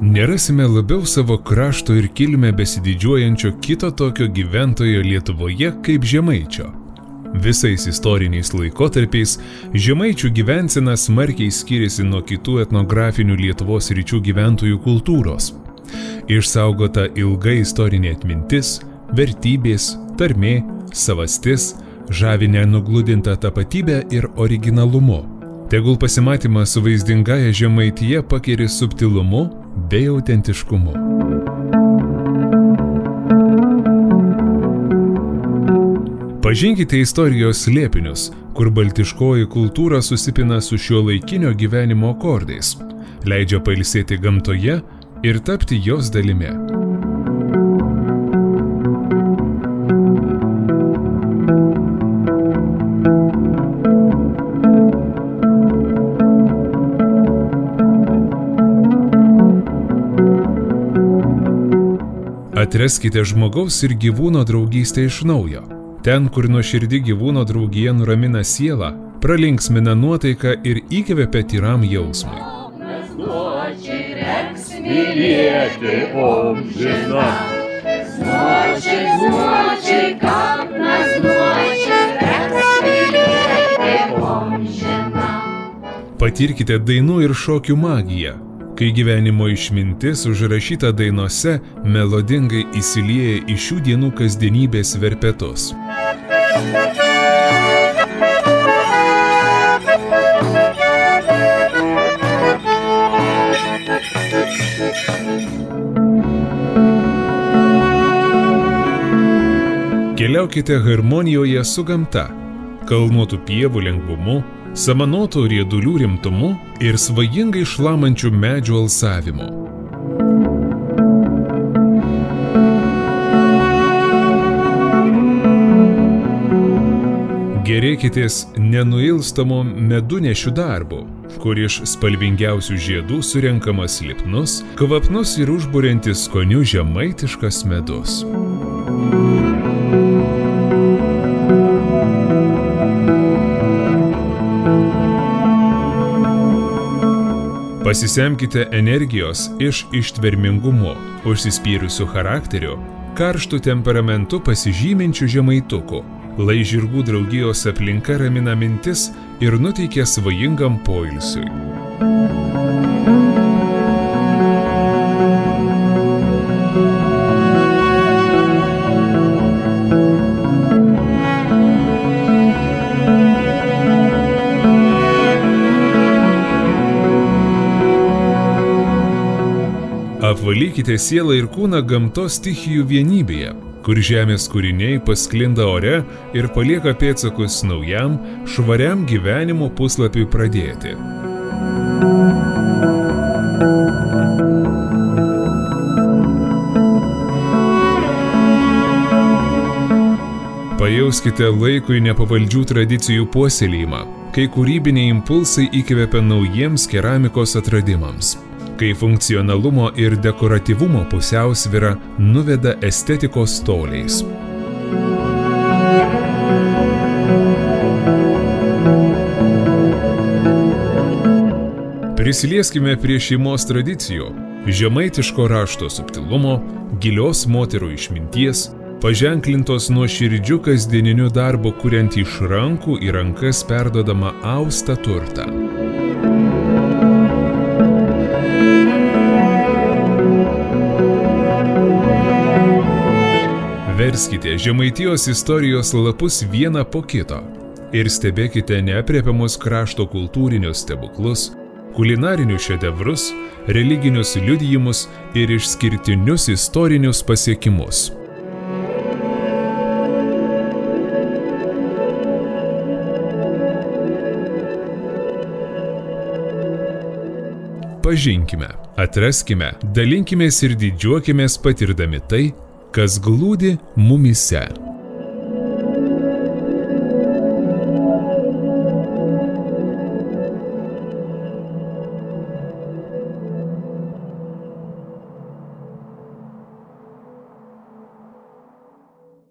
Nerasime labiau savo krašto ir kilmę besididžiuojančio kito tokio gyventojo Lietuvoje kaip žemaičio. Visais istoriniais laikotarpiais žemaičių gyvensena smarkiai skiriasi nuo kitų etnografinių Lietuvos ryčių gyventojų kultūros. Išsaugota ilga istorinė atmintis, vertybės, tarmė, savastis, žavi nenugludinta tapatybė ir originalumu. Tegul pasimatymas su vaizdingaja Žemaitija pakeri subtilumu bei autentiškumu. Pažinkite istorijos slėpinius, kur baltiškoji kultūra susipina su šiuolaikinio gyvenimo akordais, leidžia pailsėti gamtoje ir tapti jos dalimi. Atraskite žmogaus ir gyvūno draugystę iš naujo. Ten, kur nuoširdi gyvūno draugija nuramina sielą, pralinksmina nuotaiką ir įkvepia tyram jausmui. Patirkite dainų ir šokių magiją, kai gyvenimo išmintis užrašyta dainose melodingai įsilieja į šių dienų kasdienybės verpetus. Keliaukite harmonijoje su gamta, kalnuotų pievų lengvumu, samanotų riedulių rimtumu ir svajingai šlamančių medžių alsavimu. Gerėkitės nenuilstamo medunešių darbu, kur iš spalvingiausių žiedų surenkamas lipnus, kvapnus ir užburiantis skoniu žemaitiškas medus. Pasisemkite energijos iš ištvermingumo, užsispyrusių charakterių, karštų temperamentų pasižyminčių žemaitukų. Lai žirgų draugijos aplinka ramina mintis ir nuteikia svajingam poilsiui. Apvalykite sielą ir kūną gamtos stichijų vienybėje, kur žemės kūriniai pasklinda ore ir palieka pėdsakus naujam, švariam gyvenimo puslapiui pradėti. Pajauskite laikui nepavaldžių tradicijų puoselėjimą, kai kūrybiniai impulsai įkvepia naujiems keramikos atradimams, kai funkcionalumo ir dekoratyvumo pusiausvyra nuveda estetikos toliais. Prisilieskime prie šeimos tradicijų, žemaitiško rašto subtilumo, gilios moterų išminties, paženklintos nuoširdžiu kasdieniniu darbu kuriant iš rankų į rankas perduodamą austą turtą. Verskite Žemaitijos istorijos lapus vieną po kito ir stebėkite neaprėpiamus krašto kultūrinius stebuklus, kulinarinius šedevrus, religinius liudijimus ir išskirtinius istorinius pasiekimus. Pažinkime, atraskime, dalinkimės ir didžiuokimės patirdami tai, kas glūdi mumyse.